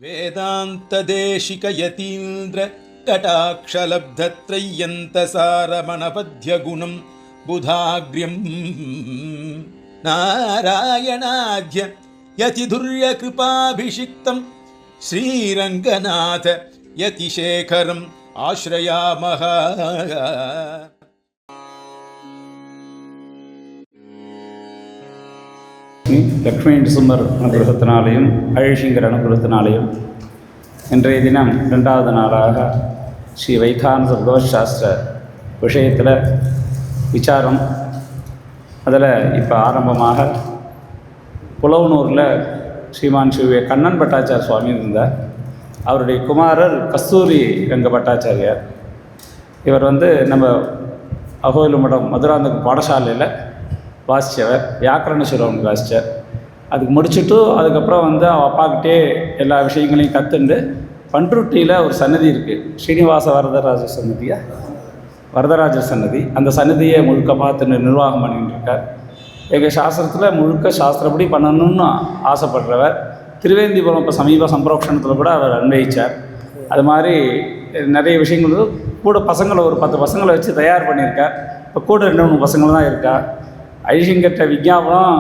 वेदान्तदेशिकयतीन्द्र कटाक्षलब्धत्रय्यन्तसारमनपद्यगुणं बुधाग्र्यं नारायणाद्य यतिधुर्यकृपाभिषिक्तं श्रीरङ्गनाथ यतिशेखरम् आश्रयामः. லக்ஷ்மி நரசிம்மர் அனுகிரகத்தினாலேயும் அழிசிங்கர் அனுகிரகத்தினாலேயும் இன்றைய தினம் 2வது நாளாக ஸ்ரீ வைகானச பிரதோஷ சாஸ்திர விஷயத்தில் விசாரம். அதில் இப்போ ஆரம்பமாக புலவனூரில் ஸ்ரீமான் ஸ்ரீ கண்ணன் பட்டாச்சார் சுவாமி இருந்தார். அவருடைய குமாரர் கஸ்தூரி ரங்க பட்டாச்சாரியார். இவர் நம்ம அகோயிலுமடம் மதுராந்தக பாடசாலையில் வாசித்தவர். வியாக்கரண சுரவன் வாசித்தார். அதுக்கு முடிச்சுட்டு அதுக்கப்புறம் அவள் அப்பாக்கிட்டே எல்லா விஷயங்களையும் கற்றுண்டு பண்ருட்டியில் ஒரு சன்னதி இருக்குது, ஸ்ரீனிவாச வரதராஜ சன்னதியா வரதராஜ சன்னதி. அந்த சன்னதியை முழுக்க பார்த்து நிர்வாகம் பண்ணிகிட்டு இருக்கார். எங்கள் சாஸ்திரத்தில் முழுக்க சாஸ்திரப்படி பண்ணணும்னு ஆசைப்படுறவர். திருவேந்திபுரம் இப்போ சமீப சம்பரோக்ஷணத்தில் கூட அவர் அன்வயிச்சார். அது மாதிரி நிறைய விஷயங்கள் கூட பசங்களை ஒரு 10 பசங்களை வச்சு தயார் பண்ணியிருக்கார். இப்போ கூட 2-3 பசங்கள் தான் இருக்கா. ஐஷிங்கட்ட விஞ்ஞாபனம்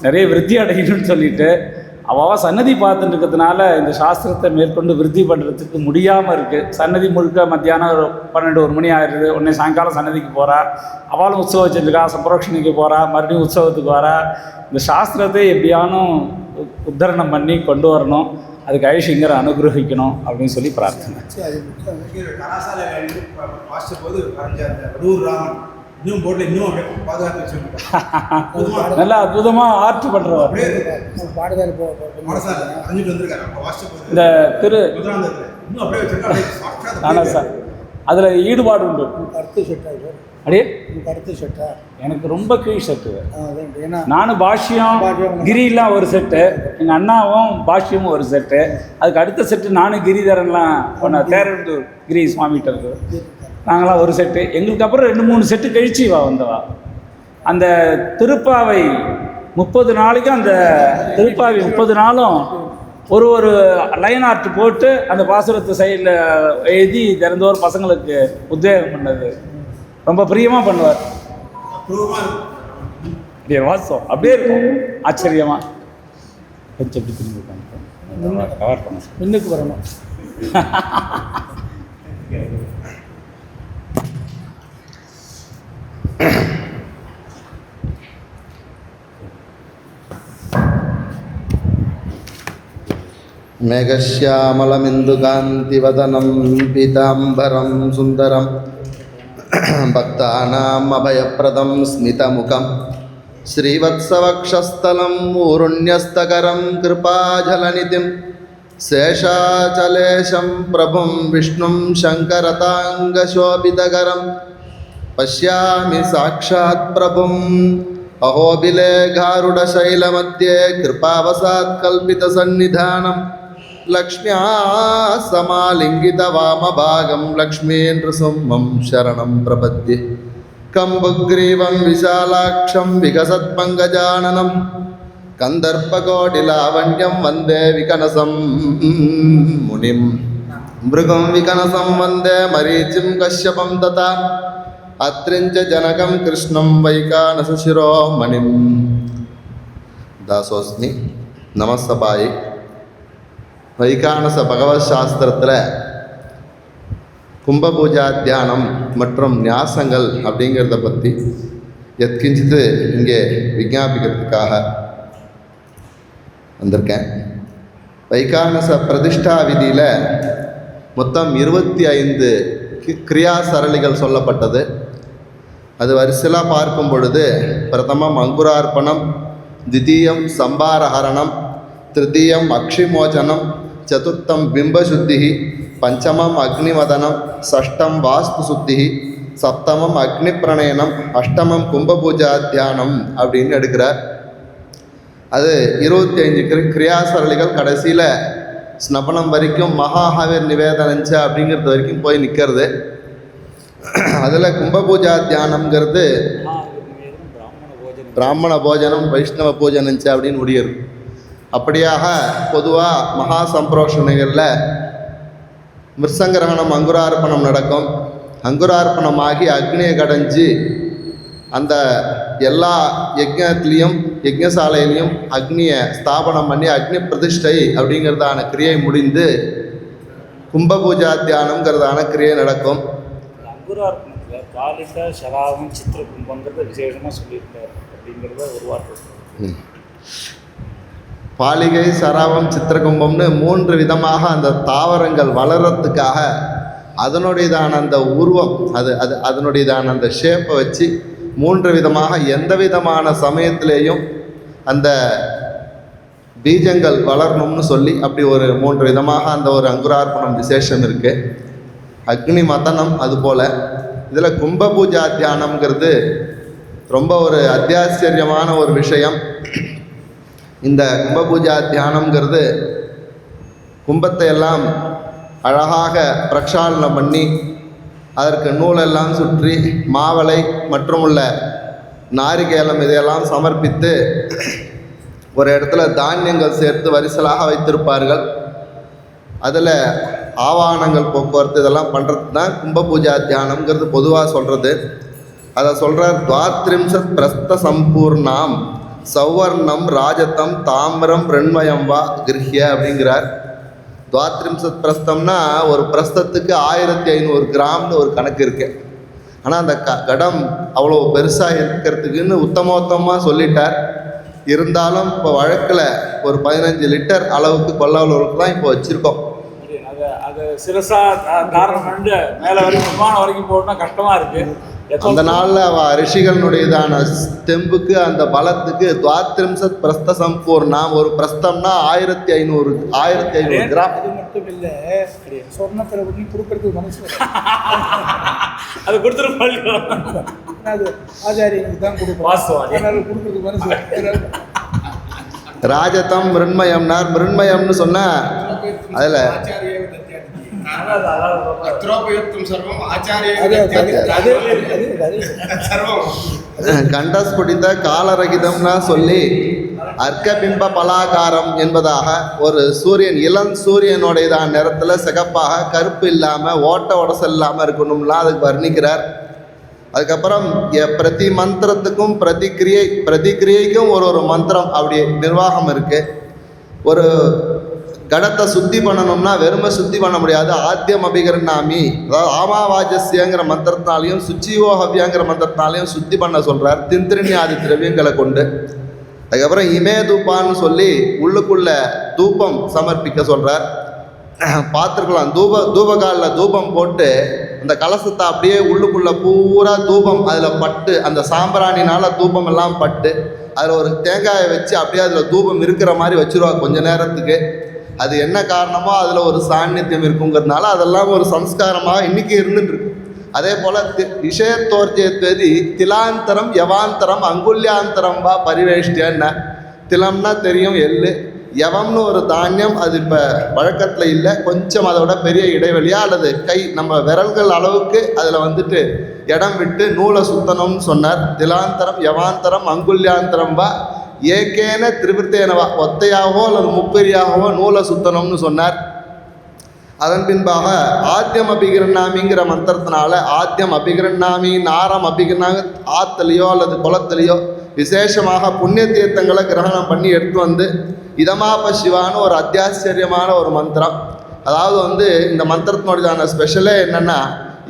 நிறைய விருத்தி அடையணும்னு சொல்லிட்டு அவள் சன்னதி பார்த்துட்டு இருக்கிறதுனால இந்த சாஸ்திரத்தை மேற்கொண்டு விருத்தி பண்ணுறதுக்கு முடியாமல் இருக்குது. சன்னதி முழுக்க மத்தியானம் ஒரு 12-1 மணி ஆயிடுது. உடனே சாயங்காலம் சன்னதிக்கு போகிறா. அவளும் உற்சவம் வச்சுருக்கா, சம்பரோஷணிக்கு போகிறா, மறுபடியும் உற்சவத்துக்கு வரா. இந்த சாஸ்திரத்தை எப்படியானும் உத்தரணம் பண்ணி கொண்டு வரணும், அதுக்கு ஐஷிங்கரை அனுகிரகிக்கணும் அப்படின்னு சொல்லி பிரார்த்தனை. நல்லா அற்புதமாக ஆர்ட் பண்ணுறவர் இந்த திரு ஆனால் சார் அதில் ஈடுபாடு உண்டு. அப்படியே எனக்கு ரொம்ப கீழ் செட்டு. நானும் பாஷ்யம் கிரிலாம் ஒரு செட்டு, எங்கள் அண்ணாவும் பாஷ்யமும் ஒரு செட்டு, அதுக்கு அடுத்த செட்டு நானும் கிரிதரன்லாம் ஒன்று தேரண்டூர் கிரி சுவாமிகிட்ட இருக்குது. நாங்களாம் ஒரு செட்டு. எங்களுக்கு அப்புறம் 2-3 செட்டு கழிச்சு வந்தவா. அந்த திருப்பாவை 30 நாளைக்கும் அந்த திருப்பாவை 30 நாளும் ஒரு லைன் ஆர்ட் போட்டு அந்த பாசுரத்து சைடில் எழுதி திறந்தோர் பசங்களுக்கு உத்வேகம் பண்ணது. ரொம்ப பிரியமாக பண்ணுவார். அப்படியே வாசம் அப்படியே இருக்கும் ஆச்சரியமாக. கொஞ்சம் எப்படி திரும்பி கவர் பண்ண முன்னுக்கு வரணும். मेघश्यामलमिन्दुकान्तिवदनं पीताम्बरं सुन्दरं भक्तानाम् अभयप्रदं स्मितमुखं श्रीवत्सवक्षस्थलं ऊरुण्यस्तकरं कृपाजलनिधिं शेषाचलेशं प्रभुं विष्णुं शङ्करताङ्गशोभितकरं पश्यामि साक्षात् प्रभुम् अहोबिले गारुडशैलमध्ये कृपावसात् कल्पितसन्निधानं लक्ष्म्या समालिङ्गितवामभागं लक्ष्मीनृसिंहं शरणं प्रपद्ये कम्बुग्रीवं विशालाक्षं विकसत्पङ्कजाननं कन्दर्पकोटिलावण्यं वन्दे विकनसं मुनिं मृगं विकनसं वन्दे मरीचिं कश्यपं तथा अत्रिञ्च जनकं कृष्णं वैकानसशिरोमणिं दासोस्मि. நமசபாய் வைகானச பகவத் சாஸ்திரத்தில் கும்பபூஜா தியானம் மற்றும் நியாசங்கள் அப்படிங்கிறத பற்றி எத்கிஞ்சித்து இங்கே விஞ்ஞாபிக்கிறதுக்காக வந்திருக்கேன். வைகானச பிரதிஷ்டா விதியில் மொத்தம் 25 கிரியா சரளிகள் சொல்லப்பட்டது. அது வரிசையாக பார்க்கும் பொழுது பிரதமம் அங்குரார்ப்பணம், தித்தீயம் சம்பாரஹரணம், திருத்தீயம் அக்ஷிமோச்சனம், சதுர்த்தம் பிம்பசுத்தி, பஞ்சமம் அக்னிவதனம், ஷஷ்டம் வாஸ்து சுத்தி, சப்தமம் அக்னி பிரணயனம், அஷ்டமம் கும்பபூஜா தியானம் அப்படின்னு எடுக்கிறார். அது 25 கிரியாசரளிகள். கடைசியில் ஸ்னபனம் வரைக்கும் மகாஹாவிர் நிவேதனஞ்ச அப்படிங்கிறது வரைக்கும் போய் நிற்கிறது. அதில் கும்பபூஜா தியானம்ங்கிறது பிராமண போஜனம் வைஷ்ணவ பூஜனஞ்ச அப்படின்னு முடியுது. அப்படியாக பொதுவாக மகா சம்பிரோஷணைகளில் மிருசங்கிரகணம் அங்குரார்ப்பணம் நடக்கும். அங்குரார்ப்பணமாகி அக்னியை கடைஞ்சி அந்த எல்லா யஜ்ஞத்துலேயும் யஜ்ஞசாலையிலையும் அக்னியை ஸ்தாபனம் பண்ணி அக்னி பிரதிஷ்டை அப்படிங்கிறதான கிரியை முடிந்து கும்பபூஜா தியானம்ங்கிறதான கிரியை நடக்கும். அங்குரார்ப்பணத்தில் காலிகா சராவம் சித்திரகும்பங்கிறத விசேஷமாக சொல்லியிருக்காரு அப்படிங்கிறத ஒரு வார்த்தை. பாலிகை சராவம் சித்திரகும்பம்னு 3 விதமாக அந்த தாவரங்கள் வளர்கிறதுக்காக அதனுடையதான அந்த உருவம் அதனுடையதான அந்த ஷேப்பை வச்சு 3 விதமாக எந்த விதமான சமயத்திலேயும் அந்த பீஜங்கள் வளரணும்னு சொல்லி அப்படி ஒரு 3 விதமாக அந்த ஒரு அங்குரார்ப்பணம் விசேஷம் இருக்குது. அக்னி மதனம் அதுபோல் இதில் கும்பபூஜா தியானம்ங்கிறது ரொம்ப ஒரு அத்தியாச்சரியமான ஒரு விஷயம். இந்த கும்பபூஜா தியானம்ங்கிறது கும்பத்தை எல்லாம் அழகாக பிரக்ஷாலனம் பண்ணி அதற்கு நூலெல்லாம் சுற்றி மாவளை மற்றும் உள்ள நாரிகேலம் இதையெல்லாம் சமர்ப்பித்து ஒரு இடத்துல தானியங்கள் சேர்த்து வரிசலாக வைத்திருப்பார்கள். அதில் ஆவானங்கள் போக்குவரத்து இதெல்லாம் பண்ணுறது தான் கும்பபூஜா தியானம்ங்கிறது பொதுவாக சொல்கிறது. அதை சொல்கிறார், துவாத்ரிம்சத் பிரஸ்த சம்பூர்ணாம் சௌவர்ணம் ராஜதம் தாமிரம் ரெண்மயம் வா கிருஹ்ய அப்படிங்கிறார். துவாத்ரிம்சத் பிரஸ்தம்னா ஒரு பிரஸ்தத்துக்கு 1500 கிராம்னு ஒரு கணக்கு இருக்குது. ஆனால் அந்த கடம் அவ்வளோ பெருசாக இருக்கிறதுக்குன்னு உத்தமோத்தமாக சொல்லிட்டார். இருந்தாலும் இப்போ வழக்கில் ஒரு 15 லிட்டர் அளவுக்கு கொள்ளளவுக்கு தான் இப்போ வச்சுருக்கோம். அது சிரசாக காரணம் பண்ணி மேலே வரைக்கும் விமானம் வரைக்கும் போகணும்னா கஷ்டமாக இருக்குது. அந்த நாளில் ரிஷிகளுடையதான தெம்புக்கு அந்த பலத்துக்கு துவாத்ரிம்சத் பிரஸ்த சம்பூர்ணம் ஒரு பிரஸ்தம்னா 1500 கிராம். அது மட்டும் இல்லை, சொர்ணத்தில் பண்ணி கொடுக்கறதுக்கு மனசு அது கொடுத்துருப்பா அது ஆச்சாரியனுக்கு தான் கொடுப்போம். அதனால கொடுக்கறதுக்கு மனசு. ராஜதம் மிருண்மயம்னார். மிருண்மயம்னு சொன்னால் அதில் கண்டஸ்புடித்த காலரகிதம்னா சொல்லி அர்க்கபிம்ப பலாகாரம் என்பதாக ஒரு சூரியன் இளம் சூரியனுடையதான் நிறத்தில் சிகப்பாக கருப்பு இல்லாமல் ஓட்ட உடசல் இல்லாமல் இருக்கணும்லாம் அதுக்கு வர்ணிக்கிறார். அதுக்கப்புறம் பிரதி மந்திரத்துக்கும் பிரதிக்கிரியைக்கும் ஒரு மந்திரம் அப்படி நிர்வாகம் இருக்குது. ஒரு கடத்தை சுத்தி பண்ணணும்னா வெறுமை சுத்தி பண்ண முடியாது. ஆத்தியம் அபிகரணாமி, அதாவது ஆமாவாஜஸ்யங்கிற மந்திரத்தினாலையும் சுச்சியோஹவ்யாங்கிற மந்திரத்தினாலையும் சுத்தி பண்ண சொல்கிறார், திந்திரிணியாதி திரவியங்களை கொண்டு. அதுக்கப்புறம் இமே தூப்பான்னு சொல்லி உள்ளுக்குள்ள தூபம் சமர்ப்பிக்க சொல்கிறார். பார்த்துருக்கலாம், தூபகாலில் தூபம் போட்டு அந்த கலசத்தை அப்படியே உள்ளுக்குள்ளே பூரா தூபம் அதில் பட்டு அந்த சாம்பிராணினால் தூபம் எல்லாம் பட்டு அதில் ஒரு தேங்காயை வச்சு அப்படியே அதில் தூபம் இருக்கிற மாதிரி வச்சுருவாங்க கொஞ்ச நேரத்துக்கு. அது என்ன காரணமோ அதில் ஒரு சாநித்தியம் இருக்குங்கிறதுனால அதெல்லாம் ஒரு சம்ஸ்காரமாக இன்றைக்கி இருந்துட்டுருக்கு. அதே போல் விஷயத்தோர்ஜயத்வதி திலாந்தரம் யவாந்தரம் அங்குல்யாந்தரம் வா பரிவேஷ்டியன்னா. திலம்னா தெரியும் எள்ளு, யவம்னு ஒரு தானியம், அது இப்போ வழக்கத்தில் இல்லை. கொஞ்சம் அதோட பெரிய இடைவெளியாக அல்லது நம்ம விரல்கள் அளவுக்கு அதில் வந்துட்டு இடம் விட்டு நூலை சுத்தணும்னு சொன்னார். திலாந்தரம் யவாந்தரம் அங்குல்யாந்தரம் வா ஏகேன திரிவிருத்தேனவா, ஒத்தையாகவோ அல்லது முப்பெரியாகவோ நூலை சுத்தணும்னு சொன்னார். அதன் பின்பாக ஆத்தியம் அபிகிரணாமிங்கிற மந்திரத்தினால ஆத்தியம் அபிகிரணாமி நாரம் அபிகிரணாமி ஆற்றுலையோ அல்லது குளத்துலையோ விசேஷமாக புண்ணிய தீர்த்தங்களை கிரகணம் பண்ணி எடுத்து வந்து இதமாப சிவான்னு ஒரு அத்தியாச்சரியமான ஒரு மந்திரம். அதாவது இந்த மந்திரத்தினுடையதான ஸ்பெஷலே என்னென்னா,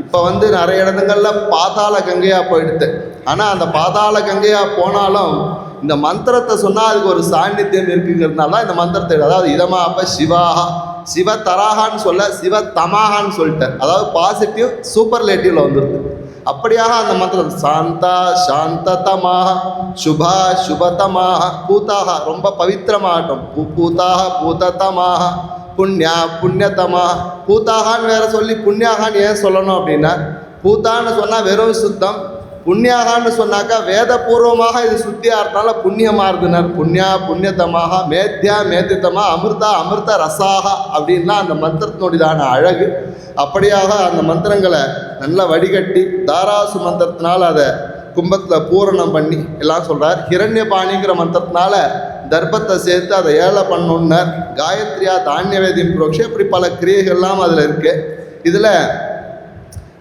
இப்போ நிறைய இடங்களில் பாதாள கங்கையாக போயிடுது. ஆனால் அந்த பாதாள கங்கையாக போனாலும் இந்த மந்திரத்தை சொன்னால் அதுக்கு ஒரு சாநித்தியம் இருக்குங்கிறதுனால தான் இந்த மந்திரத்தை, அதாவது இதமாப சிவாஹா, சிவ தராகான்னு சொல்ல சிவ தமாகான்னு சொல்லிட்டேன். அதாவது பாசிட்டிவ் சூப்பர்லேட்டிவ்ல வந்துடுது. அப்படியாக அந்த மந்திரம் சாந்தா சாந்ததமாக சுபா சுபதமாக பூதாக ரொம்ப பவித்திரமாகட்டும், பூதாக பூததமாக புண்ணியா புண்ணியதமாக. பூத்தாகான்னு வேற சொல்லி புண்ணியாகான்னு ஏன் சொல்லணும் அப்படின்னா, பூத்தான்னு சொன்னால் வெறும் சுத்தம், புண்ணியாகான்னு சொன்னாக்கா வேதபூர்வமாக இது சுத்தியாக இருந்தால புண்ணியமாக இருந்தனர். புண்ணியா புண்ணியதமாக மேத்யா மேத்தியதமாக அமிர்தா அமிர்த ரசாக அப்படின்னா அந்த மந்திரத்தினுடையதான அழகு. அப்படியாக அந்த மந்திரங்களை நல்லா வடிகட்டி தாராசு மந்திரத்தினால் அதை கும்பத்தில் பூரணம் பண்ணி எல்லாம் சொல்கிறார். ஹிரண்யபாணிங்கிற மந்திரத்தினால தர்ப்பத்தை சேர்த்து அதை ஏழை பண்ணணுன்னர். காயத்ரியா தானியவேதியம் புரோக்ஷி, இப்படி பல கிரியைகள்லாம் அதில் இருக்குது. இதில்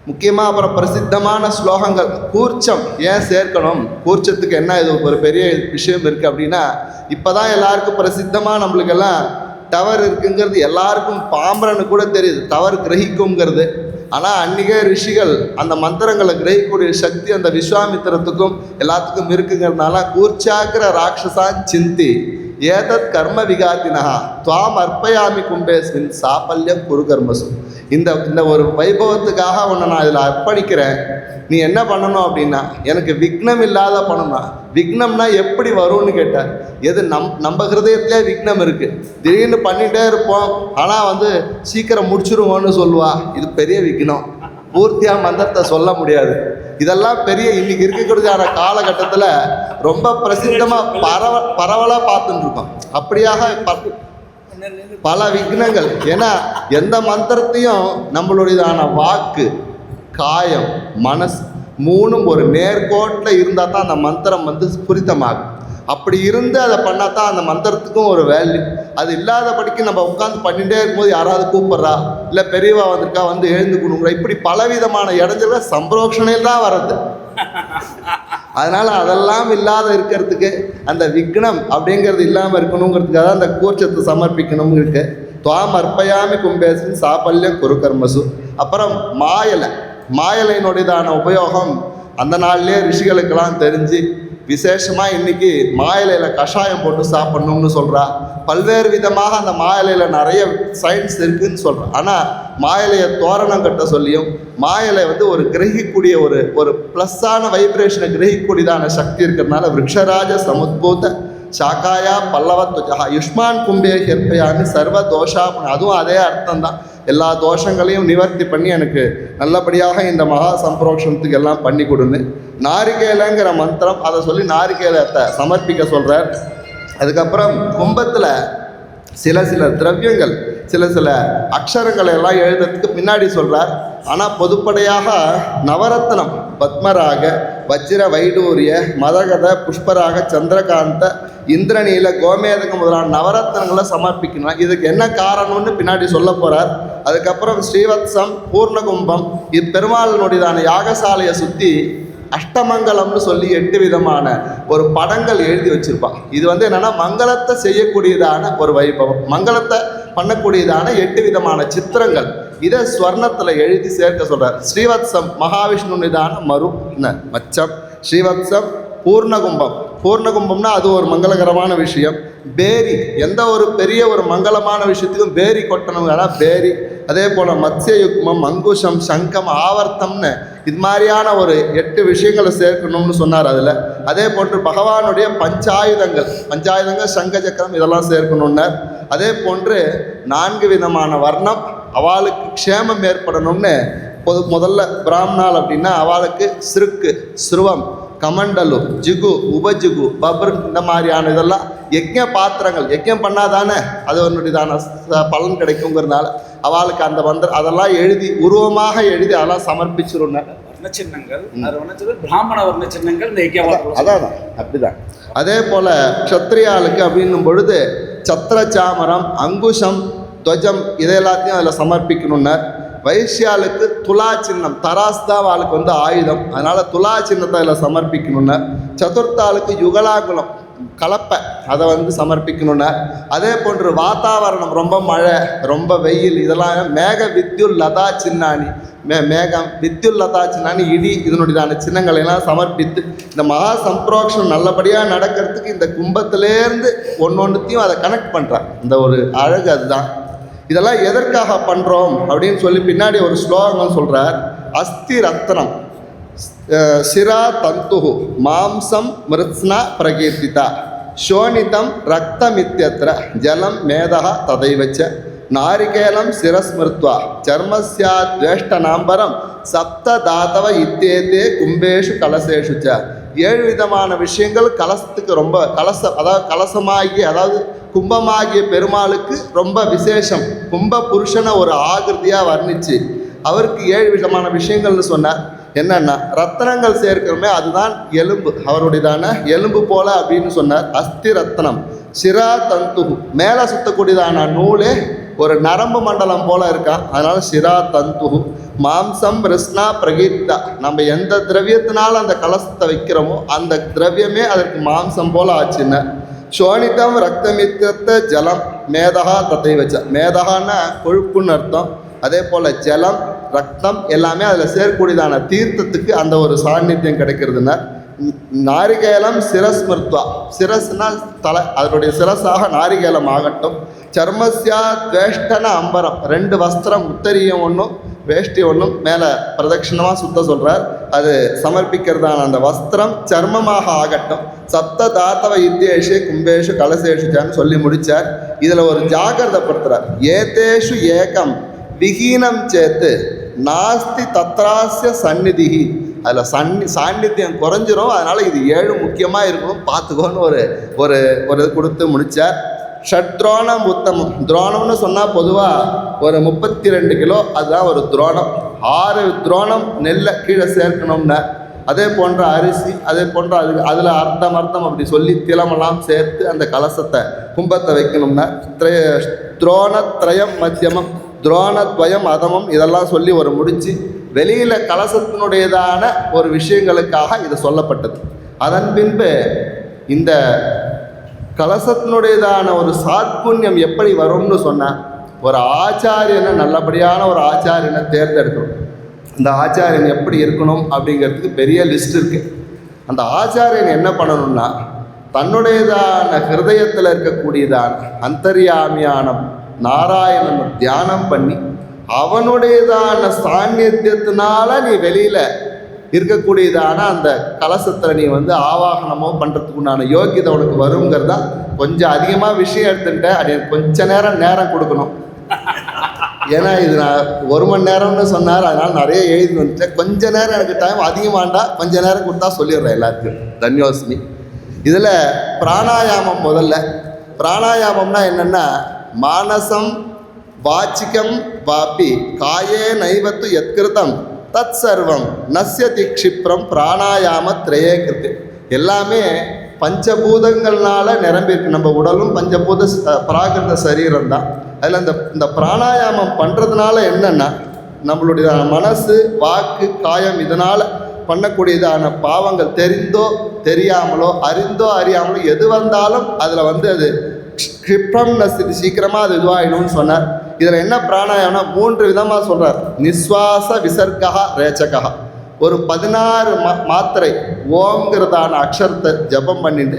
முக்கியமாக அப்புறம் பிரசித்தமான ஸ்லோகங்கள். கூர்ச்சம் ஏன் சேர்க்கணும், கூர்ச்சத்துக்கு என்ன இது ஒரு பெரிய விஷயம் இருக்குது அப்படின்னா, இப்போ தான் எல்லாருக்கும் பிரசித்தமாக நம்மளுக்கெல்லாம் டவர் இருக்குங்கிறது எல்லாருக்கும், பாம்பரனு கூட தெரியுது டவர் கிரகிக்குங்கிறது. ஆனால் அன்றைக்கே ரிஷிகள் அந்த மந்திரங்களை கிரகிக்கக்கூடிய சக்தி அந்த விஸ்வாமித்திரத்துக்கும் எல்லாத்துக்கும் இருக்குங்கிறதுனால கூர்ச்சாக்கிற ராட்சசான் சிந்தி ஏதத் கர்ம விகாத்தினா துவாம் அர்ப்பயாமி கும்பேஸ்மின் சாபல்யம் குரு கர்மசு. இந்த ஒரு வைபவத்துக்காக உன்னை நான் இதில் அர்ப்பணிக்கிறேன். நீ என்ன பண்ணணும் அப்படின்னா, எனக்கு விக்னம் இல்லாத பண்ணணும். விக்னம்னா எப்படி வரும்னு கேட்டார். எது நம்ம ஹிருதயத்திலே விக்னம் இருக்குது. திடீர்னு பண்ணிகிட்டே இருப்போம், ஆனால் சீக்கிரம் முடிச்சிருவோன்னு சொல்லுவா. இது பெரிய விக்னம். பூர்த்தியாக மந்திரத்தை சொல்ல முடியாது. இதெல்லாம் பெரிய இன்னைக்கு இருக்கக்கூடியதான காலகட்டத்தில் ரொம்ப பிரசித்தமாக பரவலாக பார்த்துட்டு இருக்கோம். அப்படியாக பல விக்னங்கள். ஏன்னா எந்த மந்திரத்தையும் நம்மளுடையதான வாக்கு, காயம், மனசு மூணும் ஒரு நேர்கோட்டில் இருந்தால் தான் அந்த மந்திரம் புரித்தமாகும். அப்படி இருந்து அதை பண்ணால் தான் அந்த மந்திரத்துக்கும் ஒரு வேல்யூ. அது இல்லாதபடிக்கு நம்ம உட்காந்து பண்ணிகிட்டே இருக்கும்போது யாராவது கூப்பிட்றா, இல்லை பெரியவா வந்திருக்கா எழுந்து கொடுக்குறா, இப்படி பலவிதமான இடைஞ்சல சம்பரோஷணையில் தான் வர்றது. அதனால் அதெல்லாம் இல்லாத இருக்கிறதுக்கு அந்த விக்னம் அப்படிங்கிறது இல்லாமல் இருக்கணுங்கிறதுக்காக தான் அந்த கூர்ச்சத்தை சமர்ப்பிக்கணும்னு இருக்கு. துவாம் அர்ப்பயாமி கும்பேசின் சாபல்யம் குரு கர்மசு. அப்புறம் மாயலையினுடையதான உபயோகம் அந்த நாள்லேயே ரிஷிகளுக்கெல்லாம் தெரிஞ்சு விசேஷமாக இன்றைக்கி மாயலையில் கஷாயம் போட்டு சாப்பிட்ணும்னு சொல்கிறா. பல்வேறு விதமாக அந்த மாயலையில் நிறைய சயின்ஸ் இருக்குதுன்னு சொல்கிறேன். ஆனால் மாயலையை தோரணம் கட்ட சொல்லியும் மாயலை ஒரு கிரகிக்கூடிய ஒரு ப்ளஸ்ஸான வைப்ரேஷனை கிரகிக்கூடியதான சக்தி இருக்கிறதுனால விருக்ஷராஜ சமுத்பூத சாக்காயா பல்லவத்வஜா யுஷ்மான் கும்பே ஹெற்பயான்னு சர்வ தோஷாபுணம். அதுவும் அதே அர்த்தம் தான். எல்லா தோஷங்களையும் நிவர்த்தி பண்ணி எனக்கு நல்லபடியாக இந்த மகா சம்பரோஷணத்துக்கு எல்லாம் பண்ணி கொடுன்னு நாரிகேலங்கிற மந்திரம் அதை சொல்லி நாரிகேலத்தை சமர்ப்பிக்க சொல்கிறார். அதுக்கப்புறம் கும்பத்தில் சில திரவியங்கள், சில அக்ஷரங்களை எல்லாம் எழுதுறதுக்கு பின்னாடி சொல்கிறார். ஆனால் பொதுப்படையாக நவரத்னம் பத்மராக, வஜ்ர வைடூரிய, மதகத, புஷ்பராக, சந்திரகாந்த, இந்திரநீல, கோமேதகம் முதலான நவரத்னங்களை சமர்ப்பிக்கணும். இதுக்கு என்ன காரணம்னு பின்னாடி சொல்ல போகிறார். அதுக்கப்புறம் ஸ்ரீவத்சம், பூர்ணகும்பம், இப்பெருமாளினுடையதான யாகசாலையை சுற்றி அஷ்டமங்கலம்னு சொல்லி 8 விதமான ஒரு படங்கள் எழுதி வச்சுருப்பான். இது என்னென்னா மங்களத்தை செய்யக்கூடியதான ஒரு வைபவம், மங்களத்தை பண்ணக்கூடியதான 8 விதமான சித்திரங்கள். இதை ஸ்வர்ணத்தில் எழுதி சேர்க்க சொல்கிறார். ஸ்ரீவத்சம் மகாவிஷ்ணுனிதான மச்சம், ஸ்ரீவத்சம், பூர்ணகும்பம்னா அது ஒரு மங்களகரமான விஷயம். பேரி, எந்த ஒரு பெரிய ஒரு மங்களமான விஷயத்துக்கும் பேரி கொட்டணுங்கன்னா பேரி. அதே போல் மத்ஸ்யயுக்மம், அங்குஷம், சங்கம், ஆவர்த்தம்னு இது மாதிரியான ஒரு 8 விஷயங்களை சேர்க்கணும்னு சொன்னார் அதில். அதே போன்று பகவானுடைய பஞ்சாயுதங்கள் சங்க சக்கரம் இதெல்லாம் சேர்க்கணுன்னார். அதே போன்று 4 விதமான வர்ணம், அவளுக்கு க்ஷேமம் ஏற்படணும்னு முதல்ல பிராமணால் அப்படின்னா அவளுக்கு சிறுக்கு, ஸ்ருவம், கமண்டலு, ஜிகு, உபஜிகு, பப்ரு இந்த மாதிரியான இதெல்லாம் யஜ்ஞ பாத்திரங்கள். யஜ்ஞம் பண்ணாதானே அது ஒன்றுதான பலன் கிடைக்குங்கிறதுனால அவளுக்கு அந்த அதெல்லாம் எழுதி உருவமாக எழுதி அதெல்லாம் சமர்ப்பிச்சிருந்தாங்க. வர்ணச்சின்னங்கள், பிராமண வர்ணச்சின்னங்கள் அதான் அப்படிதான். அதே போல் க்ஷத்ரியாளுக்கு அப்படின்னும் பொழுது சத்திர சாமரம், அங்குஷம், துவஜம் இதை எல்லாத்தையும் அதில் சமர்ப்பிக்கணுன்னார். வைஷ்யாளுக்கு துலா சின்னம், தராஸ் தான் அவளுக்கு ஆயுதம், அதனால் துலா சின்னத்தை அதில் சமர்ப்பிக்கணுன்னார். சதுர்த்தாளுக்கு யுகலாகுலம், கலப்பை, அதை சமர்ப்பிக்கணுன்னா. அதே போன்று வாத்தாவரணம், ரொம்ப மழை, ரொம்ப வெயில், இதெல்லாம் மேக வித்யுல் லதா சின்னானி, மேகம், வித்யுல் லதா சின்னானி, இடி, இதனுடையதான சின்னங்களை எல்லாம் சமர்ப்பித்து இந்த மகா சம்பரோக்ஷம் நல்லபடியாக நடக்கிறதுக்கு இந்த கும்பத்திலேருந்து ஒன்றொன்றுத்தையும் அதை கனெக்ட் பண்ணுறான். இந்த ஒரு அழகு அதுதான். இதெல்லாம் எதற்காக பண்ணுறோம் அப்படின்னு சொல்லி பின்னாடி ஒரு ஸ்லோகங்கள் சொல்கிறார். அஸ்தி ரத்னம் சிரா தந்துஹு மாம்சம் மிருத்ஸ்னா பிரகீர்த்திதா சோனிதம் ரக்தமித்யத்ர ஜலம் மேதா ததைவச்ச நாரிகேலம் சிரஸ்மிருத்வா சர்மஸ்யா துவேஷ்டநாம்பரம் சப்த தாத்தவ இத்தேதே கும்பேஷு கலசேஷு ச. 7 விதமான விஷயங்கள் கலசத்துக்கு ரொம்ப அதாவது கும்பமாகிய பெருமாளுக்கு ரொம்ப விசேஷம். கும்ப புருஷனை ஒரு ஆகிருதியாக வர்ணித்து அவருக்கு 7 விதமான விஷயங்கள்னு சொன்னார். என்னென்னா ரத்தனங்கள் சேர்க்கிறோமே அதுதான் எலும்பு, அவருடையதான எலும்பு போல அப்படின்னு சொன்னார். அஸ்தி ரத்னம் சிரா தந்து, மேலே சுத்தக்கூடியதான நூலே ஒரு நரம்பு மண்டலம் போல இருக்கான், அதனால சிரா தந்து. மாம்சம் ரிஸ்னா பிரகீர்த்தா, நம்ம எந்த திரவியத்தினால அந்த கலசத்தை வைக்கிறோமோ அந்த திரவியமே அதற்கு மாம்சம் போல ஆச்சுன்னு. சோனிதம் ரத்தமித்த ஜலம் மேதகா தத்தை வச்ச, மேதகான்னா கொழுப்புன்னு அர்த்தம். அதே போல் ஜலம் ரத்தம் எல்லாமே அதில் சேர்க்கூடியதான தீர்த்தத்துக்கு அந்த ஒரு சாநித்தியம் கிடைக்கிறதுன்னா. நாரிகேலம் சிரஸ்மிருத்வா, சிரஸ்னா தலை, அதனுடைய சிரஸாக நாரிகேலம் ஆகட்டும். சர்மஸ்யா துவேஷ்டன அம்பரம், 2 வஸ்திரம், உத்தரியம் ஒன்றும் வேஷ்டி ஒன்றும் மேலே பிரதட்சிணமாக சுத்த சொல்கிறார், அது சமர்ப்பிக்கிறதான அந்த வஸ்திரம் சர்மமாக ஆகட்டும். சப்த தாத்தவ இத்தியேஷு கும்பேஷு கலசேஷுச்சான்னு சொல்லி முடித்தார். இதில் ஒரு ஜாகிரதைப்படுத்துகிறார். ஏதேஷு ஏகம் விஹீனம் சேத்து நாஸ்தி தத்ராஸ்ய சந்நிதிகி, அதில் சாநித்தியம் குறைஞ்சிரும், அதனால் இது 7 முக்கியமாக இருக்கணும் பார்த்துக்கோன்னு ஒரு இது கொடுத்து முடித்தார். ஷட்ரோணம் உத்தமம், துரோணம்னு சொன்னால் பொதுவாக ஒரு 32 கிலோ, அதுதான் ஒரு துரோணம். 6 துரோணம் நெல்லை கீழே சேர்க்கணும்னா, அதே போன்ற அரிசி, அதே போன்ற அதில் அர்த்தம் அப்படி சொல்லி திலமெல்லாம் சேர்த்து அந்த கலசத்தை கும்பத்தை வைக்கணும்னா. துரோணத்ரயம் மத்தியமம், துரோணத்வயம் அதமம், இதெல்லாம் சொல்லி ஒரு முடிச்சு வெளியில் கலசத்தினுடையதான ஒரு விஷயங்களுக்காக இது சொல்லப்பட்டது. அதன் பின்பு இந்த கலசத்தினுடையதான ஒரு சாத்புண்ணியம் எப்படி வரும்னு சொன்னால், ஒரு ஆச்சாரியனை, நல்லபடியான ஒரு ஆச்சாரியனை தேர்ந்தெடுக்கணும். இந்த ஆச்சாரியன் எப்படி இருக்கணும் அப்படிங்கிறதுக்கு பெரிய லிஸ்ட் இருக்குது. அந்த ஆச்சாரியன் என்ன பண்ணணும்னா, தன்னுடையதான ஹிருதயத்தில் இருக்கக்கூடியதான அந்தர்யாமியான நாராயணன் தியானம் பண்ணி அவனுடையதான சாநித்தியத்தினால நீ வெளியில் இருக்கக்கூடியதான அந்த கலசத்தில் நீ ஆவாகனமோ பண்ணுறதுக்கு உண்டான யோக்கியதை உனக்கு வருங்கிறதா. கொஞ்சம் அதிகமாக விஷயம் எடுத்துக்கிட்டேன், அது கொஞ்ச நேரம் கொடுக்கணும். ஏன்னா இது நான் 1 மணி நேரம்னு சொன்னார், அதனால் நிறைய எழுதி வந்துட்டேன். கொஞ்ச நேரம் எனக்கு டைம் அதிகமாண்டா, கொஞ்ச நேரம் கொடுத்தா சொல்லிடுறேன் எல்லாத்துக்கும். தன்யோஸ்மி. இதில் பிராணாயாமம் முதல்ல. பிராணாயாமம்னா என்னென்னா, மானசம் வாச்சிக்கம் வாப்பி காயே நைவத்து யத்கிருதம் தத் சர்வம் நஸ்யதி க்ஷிப்ரம் பிராணாயாம திரயே கிருத்து. எல்லாமே பஞ்சபூதங்கள்னால நிரம்பியிருக்கு. நம்ம உடலும் பஞ்சபூத பிராகிருத சரீரம் தான். அதில் இந்த பிராணாயாமம் பண்ணுறதுனால என்னென்னா, நம்மளுடைய மனசு வாக்கு காயம் இதனால் பண்ணக்கூடியதான பாவங்கள் தெரிந்தோ தெரியாமலோ அறிந்தோ அறியாமலோ எது வந்தாலும் அதில் அது க்ஷிப்ரம் நஸ்தி, சீக்கிரமாக அது இதுவாகிடும்னு சொன்னார். இதில் என்ன பிராணாயாமம்னா 3 விதமாக சொல்கிறார். நிஸ்வாச விசர்கா ரேச்சகா, ஒரு 16 மாத்திரை ஓம்ங்கிறதான அக்ஷரத்தை ஜபம் பண்ணிட்டு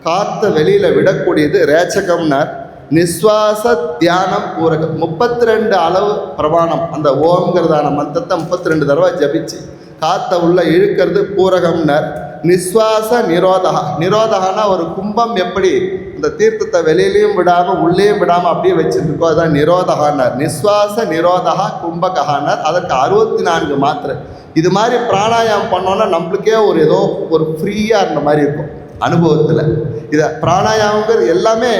காற்றை வெளியில் விடக்கூடியது ரேச்சகம்னார். நிஸ்வாச தியானம் பூரகம், 32 அளவு பிரமாணம், அந்த ஓம்ங்கிறதான மந்திரத்தை 32 தடவை ஜபிச்சு காற்றை உள்ள இழுக்கிறது பூரகம்னார். நிஸ்வாச நிரோதகா, நிரோதகானா ஒரு கும்பம் எப்படி இந்த தீர்த்தத்தை வெளியிலையும் விடாமல் உள்ளேயும் விடாமல் அப்படியே வச்சுருக்கோ, அதுதான் நிரோதகானார். நிஸ்வாச நிரோதகா கும்பகஹானார். அதற்கு 64 மாத்திரை. இது மாதிரி பிராணாயாமம் பண்ணோன்னா நம்மளுக்கே ஏதோ ஒரு ஃப்ரீயாக இருந்த மாதிரி இருக்கும் அனுபவத்தில். இதை பிராணாயாமங்கிறது எல்லாமே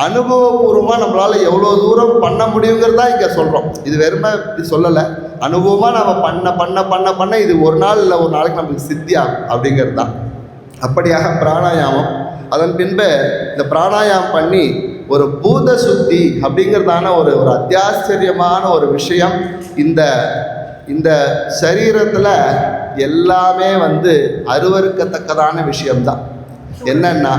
அனுபவபூர்வமாக நம்மளால் எவ்வளோ தூரம் பண்ண முடியுங்கிறதா இங்கே சொல்கிறோம். இது வெறுமை இப்படி சொல்லலை, அனுபவமாக நம்ம பண்ண இது ஒரு நாள் இல்லை ஒரு நாளைக்கு நம்மளுக்கு சித்தியாகும் அப்படிங்கிறது தான். அப்படியாக பிராணாயாமம். அதன் பின்பு இந்த பிராணாயாமம் பண்ணி ஒரு பூத சுத்தி அப்படிங்கிறதான ஒரு அத்தியாச்சரியமான ஒரு விஷயம். இந்த சரீரத்தில் எல்லாமே அருவருக்கத்தக்கதான விஷயம்தான். என்னன்னா,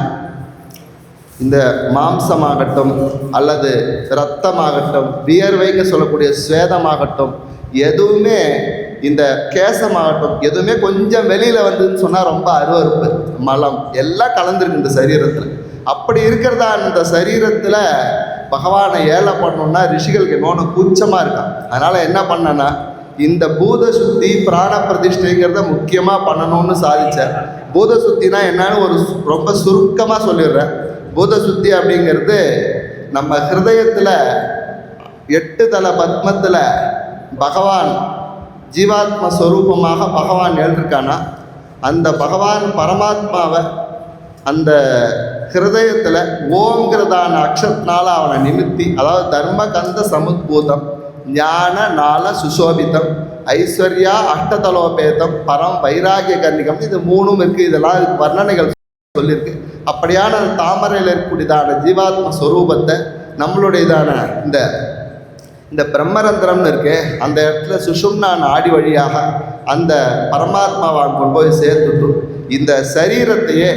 இந்த மாம்சமாகட்டும் அல்லது இரத்தமாகட்டும், வியர்வைக்கு சொல்லக்கூடிய ஸ்வேதமாகட்டும், எதுவுமே இந்த கேசமாகட்டும், எதுவுமே கொஞ்சம் வெளியில் வந்துன்னு சொன்னால் ரொம்ப அருவருப்பு, மலம் எல்லாம் கலந்துருக்கு இந்த சரீரத்தில். அப்படி இருக்கிறதா இந்த சரீரத்தில் பகவானை ஏழை பண்ணணுன்னா ரிஷிகளுக்கு இன்னொன்று கூச்சமாக இருக்கான். அதனால் என்ன பண்ணேன்னா, இந்த பூத சுத்தி பிராண பிரதிஷ்டைங்கிறத முக்கியமாக பண்ணணும்னு சாதித்தார். பூத சுத்தினா என்னன்னு ரொம்ப சுருக்கமாக சொல்லிடுறேன். பூத சுத்தி அப்படிங்கிறது நம்ம ஹிருதயத்தில் 8 தல பத்மத்தில் பகவான் ஜீவாத்ம ஸ்வரூபமாக பகவான் எழுதிருக்கானா, அந்த பகவான் பரமாத்மாவை அந்த ஹிருதயத்தில் ஓங்கிறதான அக்ஷரத்தினால அவனை நிமித்தி, அதாவது தர்ம கந்த சமுத்பூதம் ஞான நாள சுசோபிதம் ஐஸ்வர்யா அஷ்டதலோபேதம் பரம் வைராகிய கர்ணிகம், இது 3 இருக்குது. இதெல்லாம் வர்ணனைகள் சொல்லியிருக்கு. அப்படியான தாமரையில் இருக்கக்கூடியதான ஜீவாத்ம ஸ்வரூபத்தை நம்மளுடையதான இந்த பிரம்மரந்திரம்னு இருக்கு, அந்த இடத்துல சுஷும்னா நாடி வழியாக அந்த பரமாத்மாவை கொண்டு போய் சேர்த்துட்டு இந்த சரீரத்தையே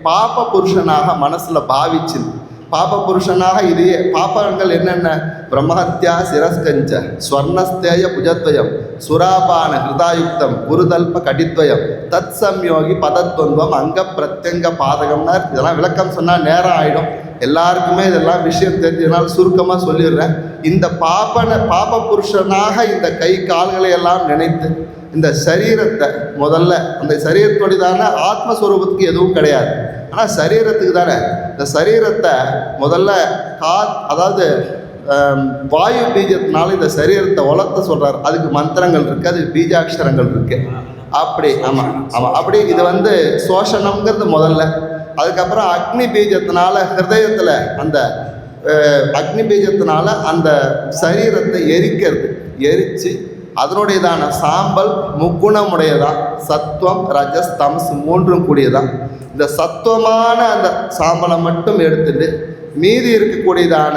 பாப புருஷனாக மனசில் பாவிச்சு, பாப புருஷனாக இதையே பாபங்கள் என்னென்ன, பிரம்மஹத்யா சிரஸ்கஞ்ச ஸ்வர்ணஸ்தேய புஜத்வயம் சுராபான ஹிருதாயுக்தம் குருதல்ப கடித்வயம் தத் சம்யோகி பதத்வந்தம் அங்க பிரத்யங்க பாதகம்னா இதெல்லாம் விளக்கம் சொன்னால் நேரம் ஆகிடும். எல்லாருக்குமே இதெல்லாம் விஷயம் தெரிஞ்சதுனால சுருக்கமாக சொல்லிடுறேன். இந்த பாப புருஷனாக இந்த கை கால்களை எல்லாம் நினைத்து இந்த சரீரத்தை முதல்ல, அந்த சரீரத்தோடைதான ஆத்மஸ்வரூபத்துக்கு எதுவும் கிடையாது, ஆனால் சரீரத்துக்கு தானே. இந்த சரீரத்தை முதல்ல அதாவது வாயு பீஜத்தினால இந்த சரீரத்தை வளர்த்த சொல்கிறார். அதுக்கு மந்திரங்கள் இருக்குது, அதுக்கு பீஜாட்சரங்கள் இருக்குது. அப்படி ஆமாம் அப்படி இது சோஷனம்ங்கிறது முதல்ல. அதுக்கப்புறம் அக்னி பீஜத்தினால ஹிருதயத்தில் அந்த அக்னி பீஜத்தினால அந்த சரீரத்தை எரித்து அதனுடையதான சாம்பல் முக்குணமுடையதான், சத்துவம் ரஜஸ் தமஸ் மூன்றும் கூடியதான். இந்த சத்துவமான அந்த சாம்பலை மட்டும் எடுத்துட்டு மீதி இருக்கக்கூடியதான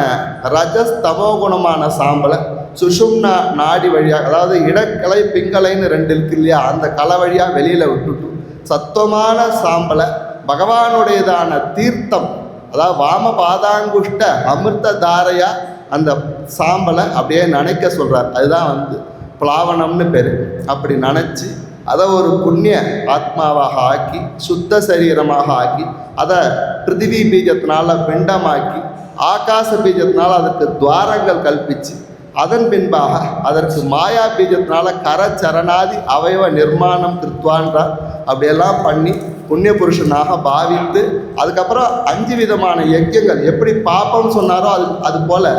ரஜஸ் தமோ குணமான சாம்பலை சுஷும்னா நாடி வழியாக, அதாவது இடக்கலை பிங்கலைன்னு ரெண்டு இருக்கு இல்லையா, அந்த கலை வழியாக வெளியில் விட்டுட்டு சத்துவமான சாம்பலை பகவானுடையதான தீர்த்தம், அதாவது வாம பாதாங்குஷ்ட அமிர்த தாரையா அந்த சாம்பலை அப்படியே நனைக்க சொல்கிறார். அதுதான் பிளாவனம்னு பேர். அப்படி நனைச்சி அதை ஒரு புண்ணிய ஆத்மாவாக ஆக்கி சுத்த சரீரமாக ஆக்கி அதை பிருத்திவி பீஜத்தினால பிண்டமாக்கி ஆகாச பீஜத்தினால அதற்கு துவாரங்கள் கல்பித்து அதன் பின்பாக அதற்கு மாயா பீஜத்தினால கரச்சரணாதி அவயவ நிர்மாணம் கிருத்வான்றார். அப்படியெல்லாம் பண்ணி புண்ணிய புருஷனாக பாவித்து அதுக்கப்புறம் 5 விதமான யஜ்யங்கள் எப்படி பாப்பம் சொன்னாரோ அது போல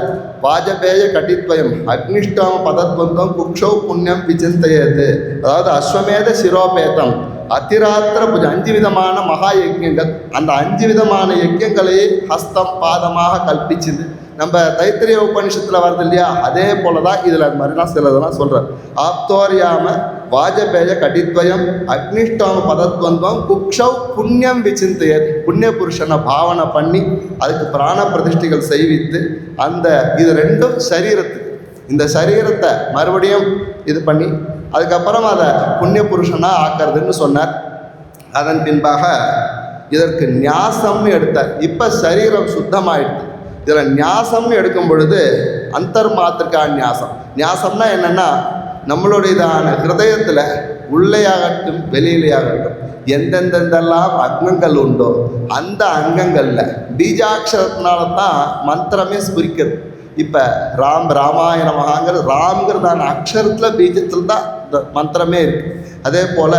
வாஜபேய கட்டித்வயம் அக்னிஷ்டாம பதத்வந்தம் குக்ஷௌ புண்ணியம் விசிந்தையது, அதாவது அஸ்வமேத சிரோபேதம் அத்திராத்திர பூஜை 5 விதமான மகா யஜ்யங்கள். அந்த 5 விதமான யஜ்யங்களையே ஹஸ்தம் பாதமாக கல்பிச்சுது. நம்ம தைத்திரிய உபநிஷத்தில் வருது இல்லையா, அதே போல தான் இதில் அது மாதிரிலாம் சிலதெல்லாம் சொல்கிறார். ஆப்தோரியாம வாஜபேய கடித்வயம் அக்னிஷ்டாம பதத்வந்தம் குக்ஷௌ புண்ணியம் விசிந்தையது, புண்ணிய புருஷனை பாவனை பண்ணி அதுக்கு பிராண பிரதிஷ்டைகள் செய்வித்து இது ரெண்டும் சரீரத்துக்கு, இந்த சரீரத்தை மறுபடியும் இது பண்ணி அதுக்கப்புறம் அதை புண்ணிய புருஷனாக ஆக்கிறதுன்னு சொன்னார். அதன் பின்பாக இதற்கு நியாசம்னு எடுத்தார். இப்போ சரீரம் சுத்தமாயிடுது. இதில் நியாசம்னு எடுக்கும் பொழுது அந்தர்மாத்திருக்கா நியாசம்னா என்னென்னா, நம்மளுடையதான ஹிருதயத்தில் உள்ளேயாகட்டும் வெளியிலேயாகட்டும் எந்தெந்தெல்லாம் அங்கங்கள் உண்டோ அந்த அங்கங்களில் பீஜாட்சரத்தினால தான் மந்திரமே ஸ்புரிக்கிறது. இப்போ ராமாயண மகாங்கிறது ராம்ங்கிறதான அக்ஷரத்தில் பீஜத்தில் தான் இந்த மந்திரமே இருக்குது. அதே போல்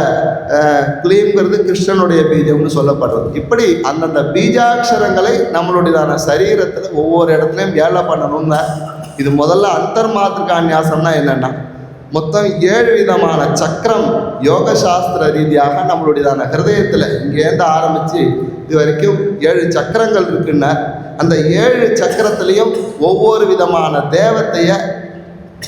க்ளீம்ங்கிறது கிருஷ்ணனுடைய பீஜம்னு சொல்லப்படுறது. இப்படி அந்தந்த பீஜாட்சரங்களை நம்மளுடையதான சரீரத்தில் ஒவ்வொரு இடத்துலையும் வேலை பண்ணணும்னா இது முதல்ல அந்தர்மாத்திருக்கான்யாசம்னா என்னென்னா, மொத்தம் 7 விதமான சக்கரம் யோக சாஸ்திர ரீதியாக நம்மளுடையதான ஹிருதயத்தில் இங்கேருந்து ஆரம்பித்து இது வரைக்கும் 7 சக்கரங்கள் இருக்குன்னா அந்த 7 சக்கரத்துலேயும் ஒவ்வொரு விதமான தேவத்தையை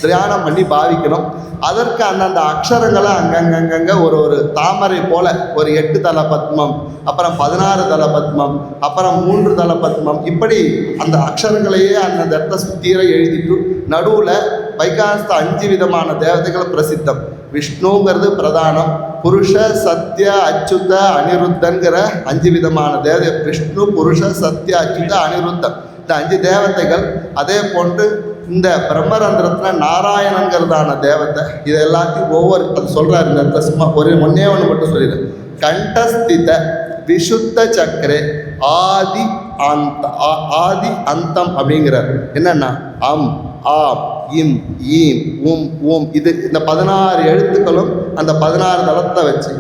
தியானம் பண்ணி பாவிக்கணும். அதற்கு அந்தந்த அக்ஷரங்களை அங்கங்கங்க ஒரு தாமரை போல ஒரு 8 தல பத்மம், அப்புறம் 16 தல பத்மம், அப்புறம் 3 தல பத்மம், இப்படி அந்த அக்ஷரங்களையே அந்தந்த இடத்த சுத்தீர எழுதிட்டு நடுவில் வைகாஸ்த 5 விதமான தேவதைகள் பிரசித்தம். விஷ்ணுங்கிறது பிரதானம், புருஷ சத்ய அச்சுத அனிருத்தன்கிற 5 விதமான தேவதை. விஷ்ணு புருஷ சத்ய அச்சுத அனிருத்தம் இந்த 5 தேவதைகள். அதே போன்று இந்த பிரம்மரந்திரத்தில் நாராயணங்கிறதான தேவத்தை. இது எல்லாத்தையும் ஒவ்வொரு அது சொல்கிறார். இந்த இடத்துல சும்மா ஒன்னே ஒன்று மட்டும் சொல்லிடுறேன். கண்டஸ்தித விசுத்த சக்கரே ஆதி அந்தம் அப்படிங்கிறார். என்னன்னா அம் ஆம் இம் ஈம் உம் ஊம் இது இந்த 16 எழுத்துக்களும் அந்த 16 தளத்தை வச்சு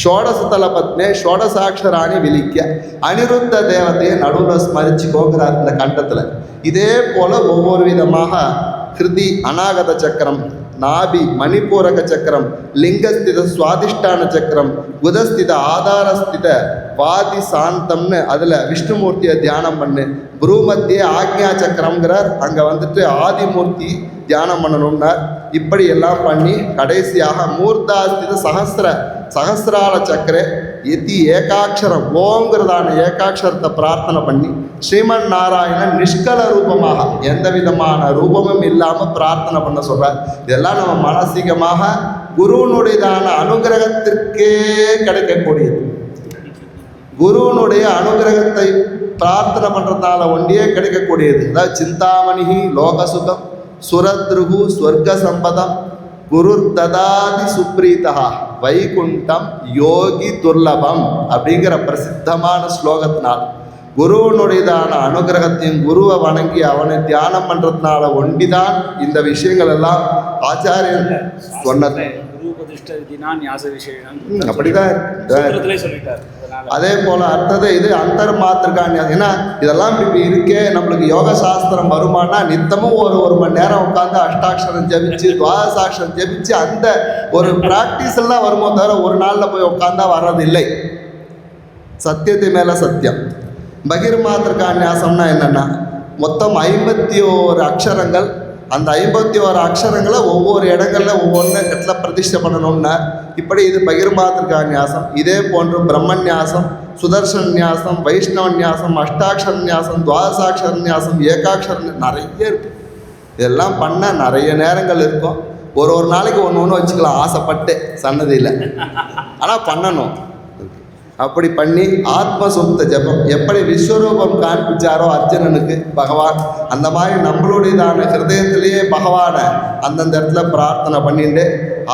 ஷோடசதல பத்மே ஷோடசாட்சராணி விலிக்க அனிருத்த தேவதையை நடுவில் ஸ்மரிச்சு போகிறார் இந்த கண்டத்தில். இதே போல் ஒவ்வொரு விதமாக கிருதி அநாகத சக்கரம், நாபி மணிப்பூரக சக்கரம், லிங்கஸ்தித சுவாதிஷ்டான சக்கரம், குதஸ்தித ஆதாரஸ்தித வாதி சாந்தம்னு அதில் விஷ்ணுமூர்த்தியை தியானம் பண்ணு. புரூமத்திய ஆக்ஞா சக்கரம்ங்கிறார். அங்கே ஆதிமூர்த்தி தியானம் பண்ணணும்னார். இப்படி எல்லாம் பண்ணி கடைசியாக மூர்த்தாஸ்தித சகசிர சகசிரால சக்கரே இத்தி ஏகாட்சரம் ஓங்கிறதான ஏகாட்சரத்தை பிரார்த்தனை பண்ணி ஸ்ரீமன் நாராயணன் நிஷ்கல ரூபமாக எந்த விதமான ரூபமும் இல்லாமல் பிரார்த்தனை பண்ண சொல்கிறார். இதெல்லாம் நம்ம மானசீகமாக குருவனுடையதான அனுகிரகத்திற்கே கிடைக்கக்கூடியது. குருவனுடைய அனுகிரகத்தை பிரார்த்தனை பண்ணுறதுனால ஒன்றியே கிடைக்கக்கூடியது. அதாவது சிந்தாமணிஹி லோகசுகம் சுரத்ருகு ஸ்வர்க சம்பதம் குருர் ததாதி சுப்ரீதா வைகுண்டம் யோகி துர்லபம் அப்படிங்கிற பிரசித்தமான ஸ்லோகத்தினால் குருவனுடையதான அனுகிரகத்தையும் குருவை வணங்கி அவனை தியானம் பண்ணுறதுனால ஒண்டிதான் இந்த விஷயங்கள் எல்லாம் ஆச்சாரியன் சொன்னது. அப்படிதான் சொல்லிட்டார். அதே போல அடுத்தது இது அந்தர்மாத்திருக்கான். ஏன்னா இதெல்லாம் இப்படி இருக்கே, நம்மளுக்கு யோக சாஸ்திரம் வருமானா நித்தமும் ஒரு மணி நேரம் உட்காந்து அஷ்டாட்சரம் ஜபிச்சு துவாதசாட்சரம் ஜபிச்சு அந்த ஒரு பிராக்டிஸ் எல்லாம் வருமோ தவிர ஒரு நாளில் போய் உட்காந்தா வர்றதில்லை. சத்தியத்தை மேலே சத்தியம். பகிர்மாத்திருக்கான்யாசம்னா என்னென்னா மொத்தம் 51 அக்ஷரங்கள். அந்த 51 அக்ஷரங்களை ஒவ்வொரு இடங்களில் ஒவ்வொன்று இடத்துல பிரதிஷ்டை பண்ணணும்னா இப்படி இது பகிர்மாத்திருக்கான்யாசம். இதே போன்று பிரம்மன்யாசம், சுதர்சன நியாசம், வைஷ்ணவ நியாசம், அஷ்டாட்சர நியாசம், துவாதசாட்சர நியாசம், ஏகாட்சர நிறைய இருக்குது. இதெல்லாம் பண்ண நிறைய நேரங்கள் இருக்கும். ஒரு நாளைக்கு ஒன்று வச்சுக்கலாம் ஆசைப்பட்டு சன்னதியில், ஆனால் பண்ணணும். அப்படி பண்ணி ஆத்மசுப்த ஜபம் எப்படி விஸ்வரூபம் காண்பிச்சாரோ அர்ஜுனனுக்கு பகவான், அந்த மாதிரி நம்மளுடையதான ஹிருதயத்திலேயே பகவானை அந்தந்த இடத்துல பிரார்த்தனை பண்ணிட்டு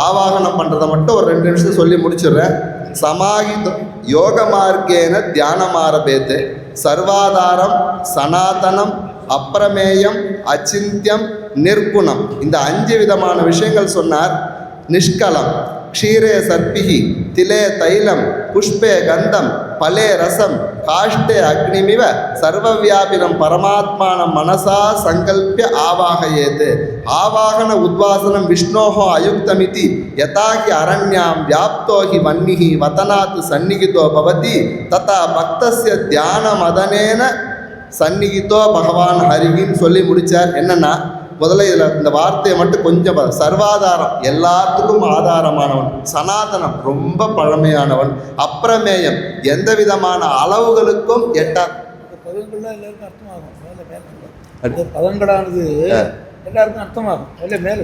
ஆவாகனம் பண்ணுறதை மட்டும் ஒரு 2 நிமிஷம் சொல்லி முடிச்சிடுறேன். சமாஹிதம் யோக மார்க்கேன தியானம் ஆரம்பேத்து சர்வாதாரம் சனாதனம் அப்பிரமேயம் அச்சிந்தியம் நிர்குணம் இந்த 5 விதமான விஷயங்கள் சொன்னார். நிஷ்கலம் க்ஷீரே சர்பிஹி திலே தைலம் புஷ்பே கந்தம் பலே ரசம் காஷ்டே அக்னிமிவ சர்வவியாபினம் பரமாத்மானம் மனசா சங்கல்பிய ஆவாகயேத். ஆவாகன உத்வாசனம் விஷ்ணோஹோ அயுக்தமிதி யதாகி அரண்யாம் வியாப்தோஹி வன்னிஹி வதனாத் சந்நிகிதோ பவதி ததா பக்தஸ்ய தியான மதனேன சந்நிகிதோ பகவான் ஹரிகின்னு சொல்லி முடித்தார். என்னென்னா முதல்ல இதில் இந்த வார்த்தையை மட்டும் கொஞ்சம் சர்வாதாரம் எல்லாத்துக்கும் ஆதாரமானவன், சனாதனம் ரொம்ப பழமையானவன், அப்பிரமேயம் எந்த விதமான அளவுகளுக்கும் எட்டார். பதங்கள்லாம் எல்லாருக்கும் அர்த்தமாகும். மேலே பதங்களானது எல்லாருக்கும் அர்த்தமாகும். மேலே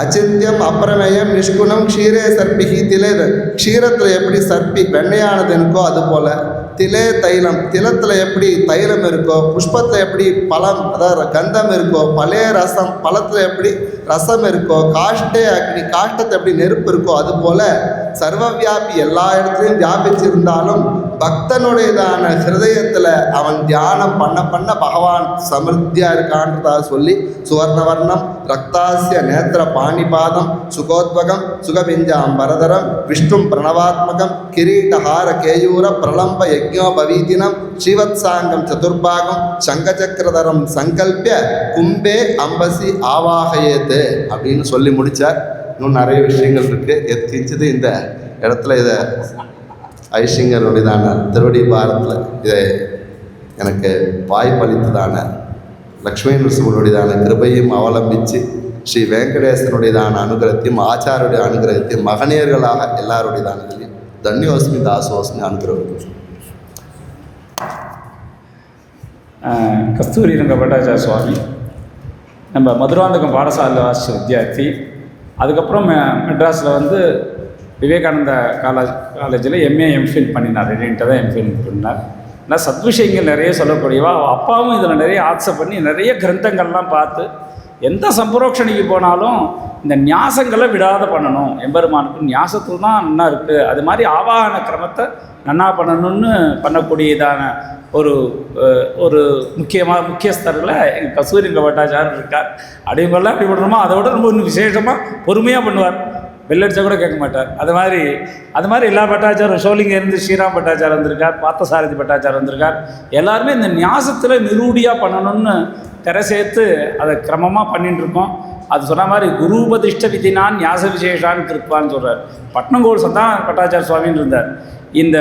அச்சிந்தியம் அப்பிரமேயம் நிஷ்குணம் க்ஷீரே சர்பிஹி திலே. க்ஷீரத்தில் எப்படி சர்பி வெண்ணையானது இருக்கோ அதுபோல் திலே தைலம் திலத்தில் எப்படி தைலம் இருக்கோ, புஷ்பத்தில் எப்படி பழம் அதாவது கந்தம் இருக்கோ, பலே ரசம் பழத்தில் எப்படி ரசம் இருக்கோ, காஷ்டே அக்னி காஷ்டத்தை எப்படி நெருப்பு இருக்கோ அதுபோல் சர்வவியாபி எல்லா இடத்துலையும் வியாபிச்சிருந்தாலும் பக்தனுடையதான ஹிருதயத்தில் அவன் தியானம் பண்ண பகவான் சமிருத்தியாக இருக்கான்றதாக சொல்லி சுவர்ணவர்ணம் ரக்தாசிய நேத்திர பாணிபாதம் சுகோத்வகம் சுகபிஞ்சாம் வரதரம் விஷ்ணும் பிரணவாத்மகம் கிரீடஹார கேயூர பிரலம்ப யஜ்ஞோபவீதினம் ஸ்ரீவத்சாங்கம் சதுர்பாகம் சங்கச்சக்கரதரம் சங்கல்பிய கும்பே அம்பசி ஆவாகயேத்து அப்படின்னு சொல்லி முடித்தார். இன்னும் நிறைய விஷயங்கள் இருக்குது. எத்திச்சது இந்த இடத்துல இதை ஐஷிங்கருடையதான திருவடி பாரத்தில் இதை எனக்கு வாய்ப்பளித்ததான லக்ஷ்மி நரசிம்மனுடையதான கிருபையும் அவலம்பித்து ஸ்ரீ வெங்கடேசனுடையதான அனுகிரகத்தையும் ஆச்சாரியுடைய அனுகிரகத்தையும் மகனியர்களாக எல்லாருடையதான இதிலையும் தன்யோஸ்மி தாசோஸ்மி அனுகிரகம். கஸ்தூரி ரங்க பட்டாச்சார சுவாமி நம்ம மதுராந்தகம் பாடசாலையில் வாசித்த வித்தியார்த்தி. அதுக்கப்புறம் மெட்ராஸில் வந்து விவேகானந்தா காலேஜில் எம்ஏ எம்ஃபில் பண்ணினார். ரெடின்ட்டு தான் எம்ஃபில் பண்ணினார். ஆனால் சத்விஷயங்கள் நிறைய சொல்லக்கூடியவா. அப்பாவும் இதில் நிறைய ஆட்சை பண்ணி நிறைய கிரந்தங்கள்லாம் பார்த்து எந்த சம்பரோக்ஷணிக்கு போனாலும் இந்த ஞாசங்களை விடாத பண்ணணும். எம்பெருமானுக்கு ஞாசத்தில் தான் நன்னா இருக்குது. அது மாதிரி ஆவாகன கிரமத்தை நன்னா பண்ணணும்னு பண்ணக்கூடியதான ஒரு முக்கியஸ்தரில் எங்கள் கஸ்தூரிங்க பட்டாச்சாரர் இருக்கார். அப்படிங்கெல்லாம் அப்படி பண்ணுறோமோ அதை விட ரொம்ப இன்னும் விசேஷமாக பொறுமையாக பண்ணுவார். வெள்ளடிச்சா கூட கேட்க மாட்டார். அது மாதிரி எல்லா பட்டாச்சாரம் ஷோலிங்க இருந்து ஸ்ரீராம் பட்டாச்சாரம் வந்திருக்கார், பார்த்தசாரதி பட்டாச்சாரம் வந்திருக்கார். எல்லாருமே இந்த ஞாசத்தில் நிரூடியாக பண்ணணும்னு கரை சேர்த்து அதை கிரமமாக பண்ணிட்டு இருக்கோம். அது சொன்ன மாதிரி குருபதிஷ்ட விதினான் ஞாச விசேஷான்னு கிருப்பான்னு சொல்கிறார். பட்னங்கோல் சந்தான பட்டாச்சார சுவாமின்னு இருந்தார். இந்த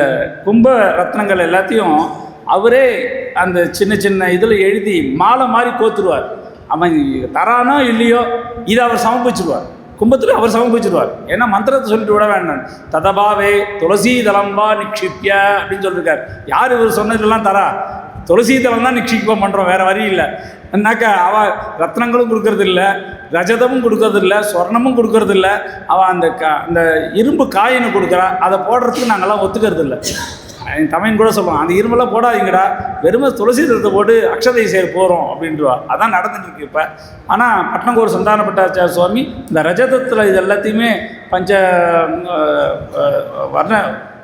கும்ப ரத்னங்கள் எல்லாத்தையும் அவரே அந்த சின்ன இதில் எழுதி மாலை மாதிரி கோத்துருவார். அவன் தரானோ இல்லையோ இதை அவர் சமர்ப்பிச்சுருவார். கும்பத்தில் அவர் சமர்ப்பிச்சிருவார். ஏன்னா மந்திரத்தை சொல்லிட்டு விட வேண்டாம். ததபாவே துளசி தலம் வா நிக்ஷிப்ய அப்படின்னு சொல்லியிருக்கார். யார் இவர் சொன்னதெல்லாம் தரா? துளசி தலம் தான் நிக்ஷிப்பம் பண்ணுறோம், வேறு வழி இல்லை. என்னாக்கா அவள் ரத்னங்களும் கொடுக்கறதில்ல, ரஜதமும் கொடுக்கறதில்ல, சொர்ணமும் கொடுக்கறதில்ல. அவள் அந்த இரும்பு காயினை கொடுக்குறா, அதை போடுறதுக்கு நாங்கள்லாம் ஒத்துக்கிறது இல்லை. என் தமையன் கூட சொல்லுவான், அந்த இரும்பெல்லாம் போடாதீங்கடா, வெறுமை துளசி தளத்தை போட்டு அக்ஷதை சேர் போகிறோம் அப்படின்ட்டுவா. அதான் நடந்துட்டு இருக்கு இப்போ. ஆனால் பட்னங்கோர் சந்தான பட்டாச்சார சுவாமி இந்த ரஜதத்தில் இது எல்லாத்தையுமே பஞ்ச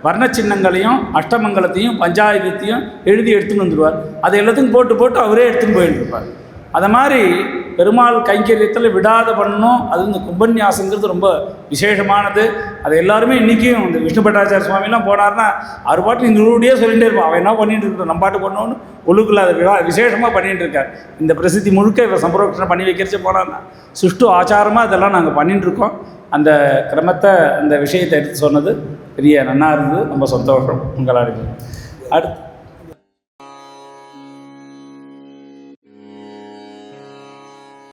வர்ண சின்னங்களையும் அஷ்டமங்கலத்தையும் பஞ்சாயுதத்தையும் எழுதி எடுத்துன்னு வந்துடுவார். அதை எல்லாத்தையும் போட்டு அவரே எடுத்துன்னு போயிட்டு இருப்பார். அதை மாதிரி பெருமாள் கைங்கரியத்தில் விடாத பண்ணணும். அது இந்த கும்பன்யாசங்கிறது ரொம்ப விசேஷமானது. அதை எல்லாருமே இன்றைக்கும் இந்த விஷ்ணு பட்டாச்சார சுவாமிலாம் போனார்னா அவர் பாட்டு இந்த ரூடியே சொல்லிகிட்டே இருப்போம். அவன் என்ன பண்ணிட்டு இருக்கோம், நம்ம பாட்டு பண்ணோன்னு உள்ளுக்குள்ள அதை விசேஷமாக பண்ணிகிட்டு இருக்கார். இந்த பிரசித்தி முழுக்க இவர் சம்பரோக்ஷணம் பண்ணி வைக்கிறச்சு போனார்னா சுஷ்டு ஆச்சாரமாக இதெல்லாம் நாங்கள் பண்ணிட்டு இருக்கோம். அந்த கிரமத்தை அந்த விஷயத்தை எடுத்து சொன்னது பெரிய நன்னா இருந்தது. ரொம்ப சந்தோஷம் உங்களாருக்கு. அடுத்து